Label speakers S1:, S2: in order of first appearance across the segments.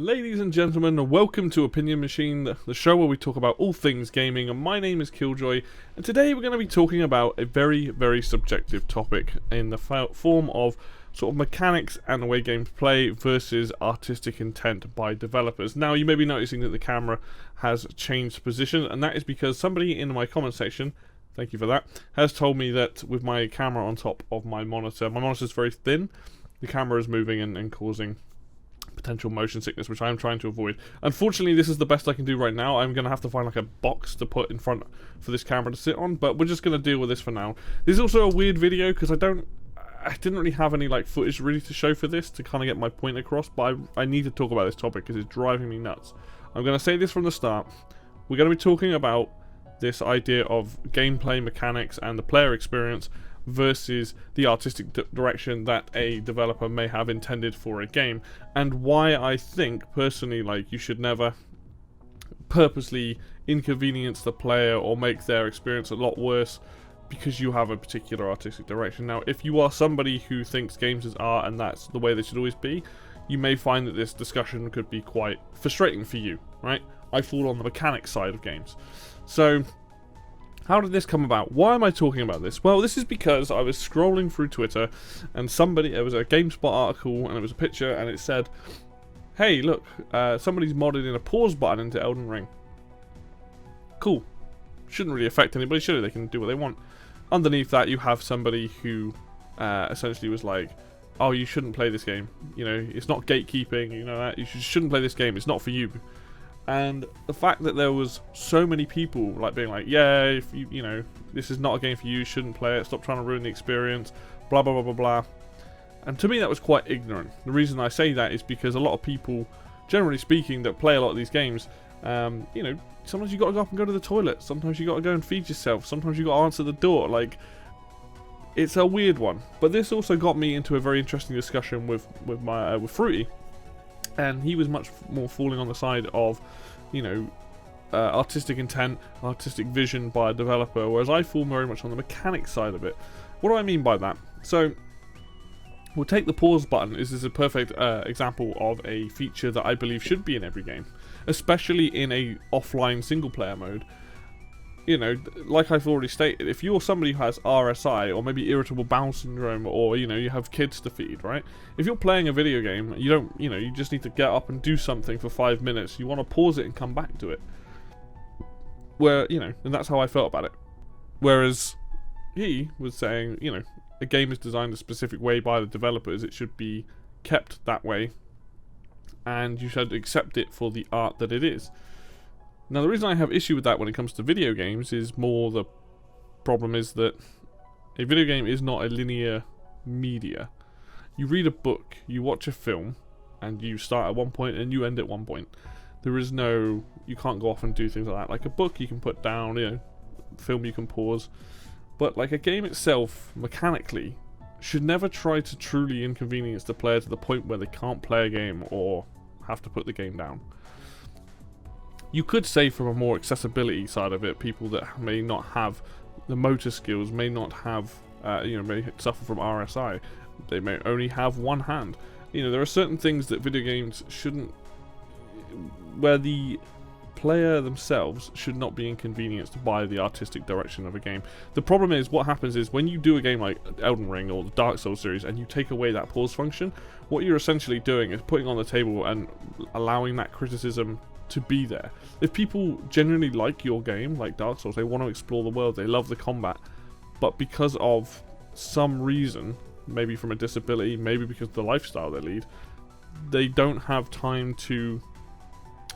S1: Ladies and gentlemen, welcome to Opinion Machine, the show where we talk about all things gaming, and my name is Killjoy, and today we're going to be talking about a very subjective topic in the form of sort of mechanics and the way games play versus artistic intent by developers. Now, you may be noticing that the camera has changed position, and that is because somebody in my comment section, thank you for that, has told me that with my camera on top of my monitor is very thin, the camera is moving and causing potential motion sickness, which I'm trying to avoid. Unfortunately, this is the best I can do right now. I'm going to have to find like a box to put in front for this camera to sit on, but we're just going to deal with this for now. This is also a weird video because I didn't really have any like footage really to show for this to kind of get my point across, but I need to talk about this topic because it's driving me nuts. I'm going to say this from the start. We're going to be talking about this idea of gameplay mechanics and the player experience versus the artistic direction that a developer may have intended for a game, and why I think personally like you should never purposely inconvenience the player or make their experience a lot worse because you have a particular artistic direction. Now, if you are somebody who thinks games is art and that's the way they should always be, you may find that this discussion could be quite frustrating for you, right? I fall on the mechanics side of games. So how did this come about? Why am I talking about this? Well, this is because I was scrolling through Twitter and there was a GameSpot article and it was a picture and it said, hey look, somebody's modded in a pause button into Elden Ring. Cool. Shouldn't really affect anybody, should it? They can do what they want. Underneath that you have somebody who essentially was like, oh, you shouldn't play this game. You know, it's not gatekeeping, you know that. You shouldn't play this game, it's not for you. And the fact that there was so many people like being like, yeah, if you know, this is not a game for you, shouldn't play it, stop trying to ruin the experience, blah blah blah blah blah. And to me that was quite ignorant. The reason I say that is because a lot of people, generally speaking, that play a lot of these games, you know, sometimes you got to go up and go to the toilet, sometimes you got to go and feed yourself, sometimes you got to answer the door. Like, it's a weird one. But this also got me into a very interesting discussion with Fruity. And he was much more falling on the side of, you know, artistic intent, artistic vision by a developer, whereas I fall very much on the mechanics side of it. What do I mean by that? So, we'll take the pause button. This is a perfect example of a feature that I believe should be in every game, especially in a offline single-player mode. You know, like I've already stated, if you're somebody who has RSI or maybe irritable bowel syndrome, or you know, you have kids to feed, right? If you're playing a video game, you don't, you know, you just need to get up and do something for 5 minutes. You want to pause it and come back to it. Where, you know, and that's how I felt about it. Whereas he was saying, you know, a game is designed a specific way by the developers, it should be kept that way, and you should accept it for the art that it is. Now, the reason I have issue with that when it comes to video games is more the problem is that a video game is not a linear media. You read a book, you watch a film, and you start at one point and you end at one point. There is no, you can't go off and do things like that. Like a book you can put down, you know, film you can pause. But like a game itself, mechanically, should never try to truly inconvenience the player to the point where they can't play a game or have to put the game down. You could say from a more accessibility side of it, people that may not have the motor skills, may not have, you know, may suffer from RSI, they may only have one hand. You know, there are certain things that video games shouldn't, where the player themselves should not be inconvenienced by the artistic direction of a game. The problem is, what happens is, when you do a game like Elden Ring or the Dark Souls series and you take away that pause function, what you're essentially doing is putting on the table and allowing that criticism to be there. If people genuinely like your game, like Dark Souls, they want to explore the world, they love the combat, but because of some reason, maybe from a disability, maybe because of the lifestyle they lead, they don't have time to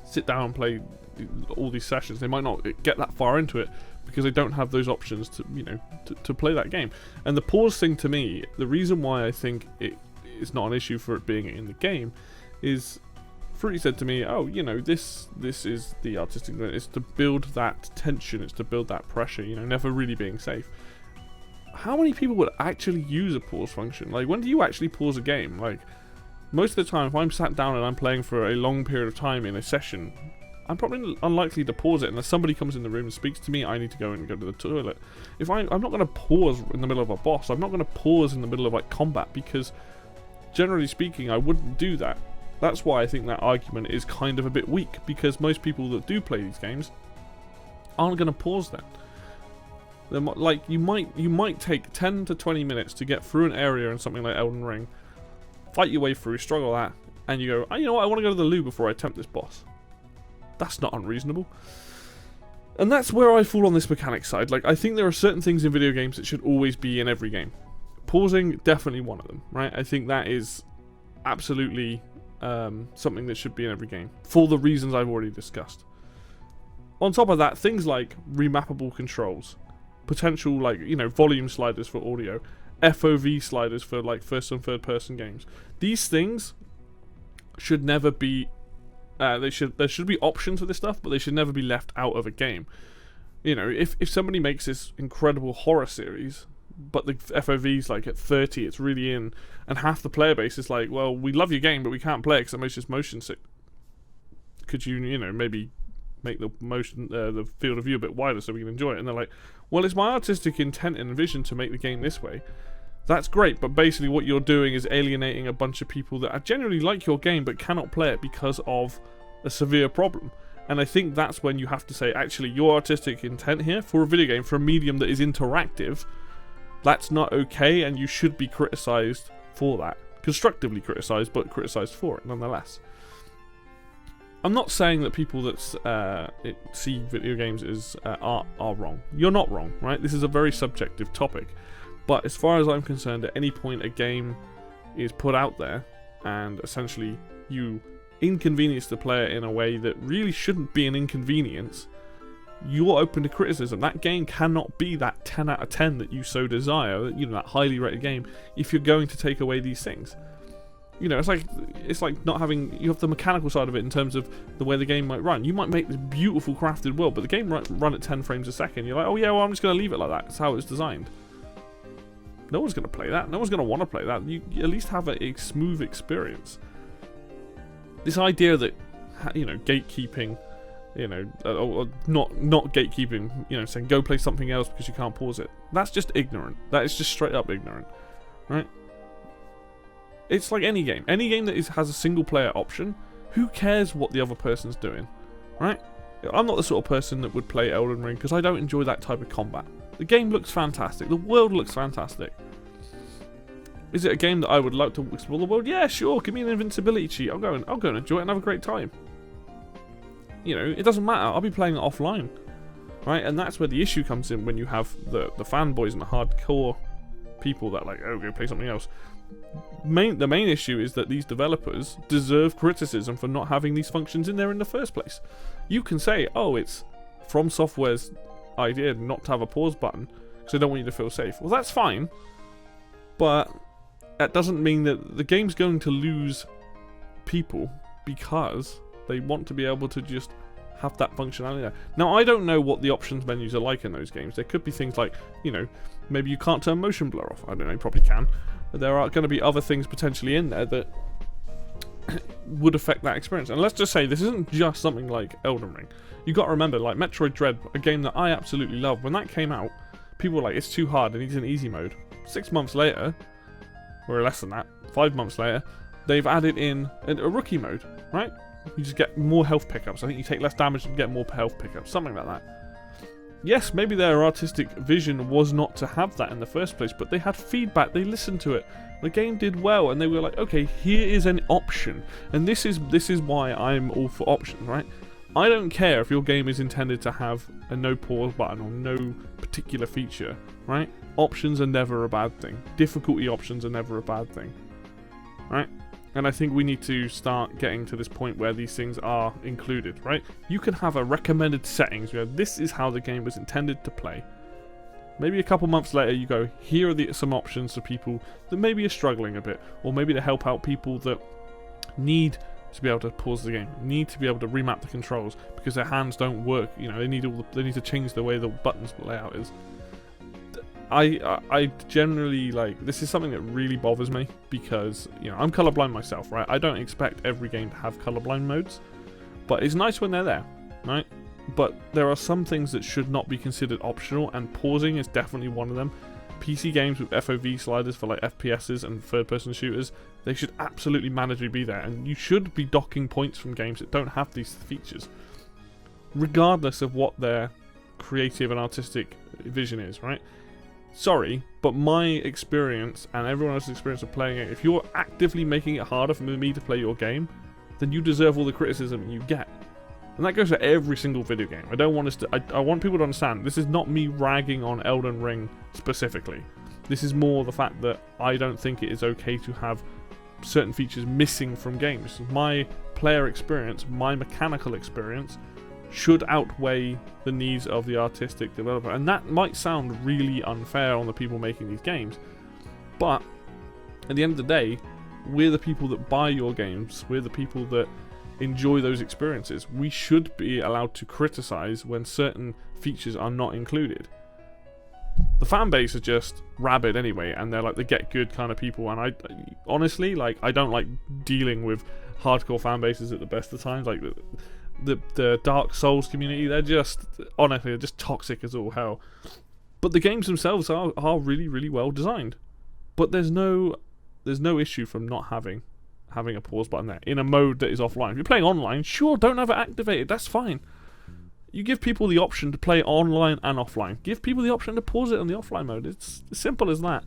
S1: sit down and play all these sessions. They might not get that far into it because they don't have those options to, you know, to play that game. And the pause thing, to me, the reason why I think it is not an issue for it being in the game is, Fruity said to me, oh, you know, this is the artistic, it's to build that tension, it's to build that pressure, you know, never really being safe. How many people would actually use a pause function? Like, when do you actually pause a game? Like, most of the time, if I'm sat down and I'm playing for a long period of time in a session, I'm probably unlikely to pause it unless somebody comes in the room and speaks to me. I need to go and go to the toilet. If I'm not going to pause in the middle of a boss, I'm not going to pause in the middle of like combat, because generally speaking, I wouldn't do that. That's why I think that argument is kind of a bit weak, because most people that do play these games aren't going to pause then. Like, you might take 10 to 20 minutes to get through an area in something like Elden Ring, fight your way through, struggle that, and you go, oh, you know what, I want to go to the loo before I attempt this boss. That's not unreasonable. And that's where I fall on this mechanic side. Like, I think there are certain things in video games that should always be in every game. Pausing, definitely one of them, right? I think that is absolutely something that should be in every game, for the reasons I've already discussed. On top of that, things like remappable controls, potential, like, you know, volume sliders for audio, FOV sliders for like first and third person games. These things should never be there should be options for this stuff, but they should never be left out of a game. You know, if somebody makes this incredible horror series, but the FOV's like at 30, it's really in, and half the player base is like, well, we love your game, but we can't play it because it's just motion sick. Could you know, maybe make the motion, the field of view a bit wider so we can enjoy it? And they're like, well, it's my artistic intent and vision to make the game this way. That's great, but basically what you're doing is alienating a bunch of people that are generally like your game but cannot play it because of a severe problem. And I think that's when you have to say, actually, your artistic intent here for a video game, for a medium that is interactive, that's not okay, and you should be criticised for that. Constructively criticised, but criticised for it nonetheless. I'm not saying that people that see video games as art are wrong. You're not wrong, right? This is a very subjective topic. But as far as I'm concerned, at any point a game is put out there and essentially you inconvenience the player in a way that really shouldn't be an inconvenience, you're open to criticism. That game cannot be that 10 out of 10 that you so desire, you know, that highly rated game, if you're going to take away these things. You know, it's like not having, you have the mechanical side of it in terms of the way the game might run. You might make this beautiful crafted world, but the game might run at 10 frames a second. You're like, oh yeah, well, I'm just going to leave it like that. That's how it was designed. No one's going to play that. No one's going to want to play that. You at least have a smooth experience. This idea that, you know, gatekeeping, you know, or not gatekeeping, you know, saying go play something else because you can't pause it. That's just ignorant. That is just straight up ignorant, right? It's like any game. Any game that has a single player option, who cares what the other person's doing, right? I'm not the sort of person that would play Elden Ring because I don't enjoy that type of combat. The game looks fantastic. The world looks fantastic. Is it a game that I would like to explore the world? Yeah, sure. Give me an invincibility cheat. I'll go and enjoy it and have a great time. You know, it doesn't matter. I'll be playing it offline, right? And that's where the issue comes in when you have the fanboys and the hardcore people that are like, oh, go play something else. The main issue is that these developers deserve criticism for not having these functions in there in the first place. You can say, oh, it's From Software's idea not to have a pause button because they don't want you to feel safe. Well, that's fine, but that doesn't mean that the game's going to lose people because they want to be able to just have that functionality there. Now, I don't know what the options menus are like in those games. There could be things like, you know, maybe you can't turn motion blur off. I don't know, you probably can. There are going to be other things potentially in there that would affect that experience. And let's just say this isn't just something like Elden Ring. You got to remember, like Metroid Dread, a game that I absolutely love. When that came out, people were like, it's too hard, it needs an easy mode. 6 months later, or less than that, 5 months later, they've added in a rookie mode, right? You just get more health pickups. I think you take less damage and get more health pickups, something like that. Yes, maybe their artistic vision was not to have that in the first place, but they had feedback, they listened to it. The game did well, and they were like, okay, here is an option. And this is why I'm all for options, right? I don't care if your game is intended to have a no pause button or no particular feature, right? Options are never a bad thing. Difficulty options are never a bad thing, right? And I think we need to start getting to this point where these things are included, right? You can have a recommended settings where this is how the game was intended to play. Maybe a couple months later you go, here are some options for people that maybe are struggling a bit, or maybe to help out people that need to be able to pause the game, need to be able to remap the controls because their hands don't work. You know, they need to change the way the buttons layout is. I generally, like, this is something that really bothers me because, you know, I'm colorblind myself, right? I don't expect every game to have colorblind modes, but it's nice when they're there, right? But there are some things that should not be considered optional, and pausing is definitely one of them. PC games with FOV sliders for like FPSs and third-person shooters, they should absolutely mandatory be there, and you should be docking points from games that don't have these features, regardless of what their creative and artistic vision is, right? Sorry, but my experience and everyone else's experience of playing it, if you're actively making it harder for me to play your game, then you deserve all the criticism you get. And that goes for every single video game. I don't want us to... I want people to understand, this is not me ragging on Elden Ring specifically. This is more the fact that I don't think it is okay to have certain features missing from games. My player experience, my mechanical experience, should outweigh the needs of the artistic developer. And that might sound really unfair on the people making these games, but at the end of the day, we're the people that buy your games, we're the people that enjoy those experiences. We should be allowed to criticize when certain features are not included. The fan base are just rabid anyway, and they're like the get good kind of people, and I honestly, like, I don't like dealing with hardcore fan bases at the best of times. Like the Dark Souls community, they're just, honestly, they're just toxic as all hell. But the games themselves are really, really well designed. But there's no issue from not having a pause button there in a mode that is offline. If you're playing online, sure, don't have it activated, that's fine. You give people the option to play online and offline. Give people the option to pause it on the offline mode. It's as simple as that.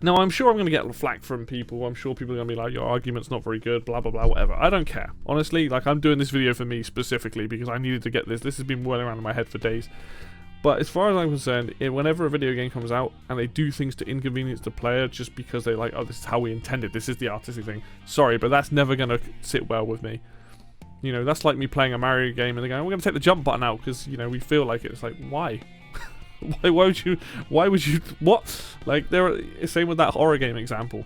S1: Now, I'm sure I'm going to get flack from people. I'm sure people are going to be like, your argument's not very good, blah, blah, blah, whatever. I don't care. Honestly, like, I'm doing this video for me specifically because I needed to get this. This has been whirling around in my head for days. But as far as I'm concerned, whenever a video game comes out and they do things to inconvenience the player just because they like, oh, this is how we intended, this is the artistic thing. Sorry, but that's never going to sit well with me. You know, that's like me playing a Mario game and they're going, we're going to take the jump button out because, you know, we feel like it. It's like, why? why would you, what? Like, same with that horror game example.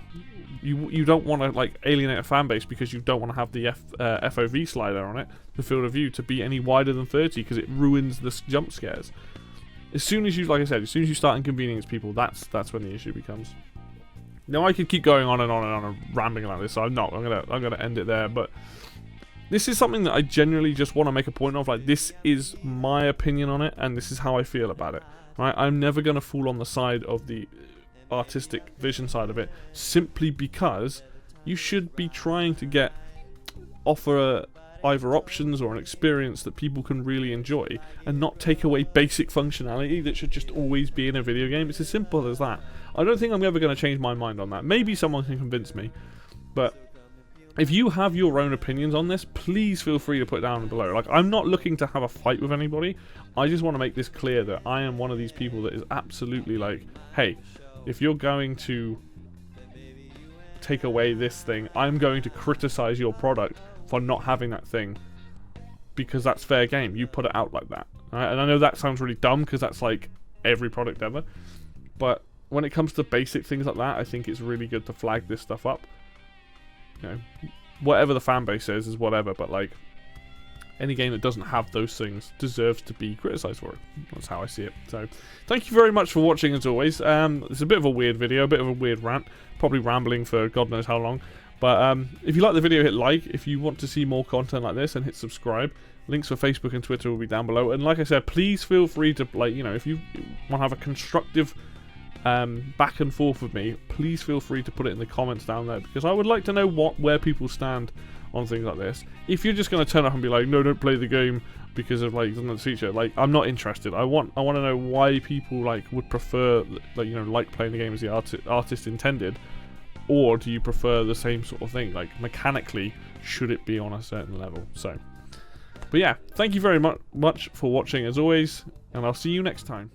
S1: You don't want to, like, alienate a fan base because you don't want to have the FOV slider on it, the field of view, to be any wider than 30 because it ruins the jump scares. As soon as you, like I said, as soon as you start inconveniencing people, that's when the issue becomes. Now, I could keep going on and on and on and rambling like this, so I'm not. I'm gonna end it there, but this is something that I genuinely just want to make a point of. Like, this is my opinion on it, and this is how I feel about it. Right? I'm never gonna fall on the side of the artistic vision side of it, simply because you should be trying to offer either options or an experience that people can really enjoy, and not take away basic functionality that should just always be in a video game. It's as simple as that. I don't think I'm ever going to change my mind on that. Maybe someone can convince me, but if you have your own opinions on this, please feel free to put it down below. Like, I'm not looking to have a fight with anybody. I just want to make this clear that I am one of these people that is absolutely like, hey, if you're going to take away this thing, I'm going to criticize your product for not having that thing, because that's fair game. You put it out like that, right? And I know that sounds really dumb because that's like every product ever, but when it comes to basic things like that, I think it's really good to flag this stuff up. You know, whatever the fan base says is whatever, but like, any game that doesn't have those things deserves to be criticized for it. That's how I see it. So, thank you very much for watching as always. It's a bit of a weird video, a bit of a weird rant, probably rambling for God knows how long. But if you like the video, hit like. If you want to see more content like this, and hit subscribe. Links for Facebook and Twitter will be down below. And like I said, please feel free to, like, you know, if you want to have a constructive back and forth with me, please feel free to put it in the comments down there, because I would like to know where people stand on things like this. If you're just going to turn up and be like, no, don't play the game because of, like, the feature, like, I'm not interested. I want to know why people, like, would prefer, like, you know, like playing the game as the artist intended. Or do you prefer the same sort of thing? Like, mechanically, should it be on a certain level? So, but yeah, thank you very much for watching as always, and I'll see you next time.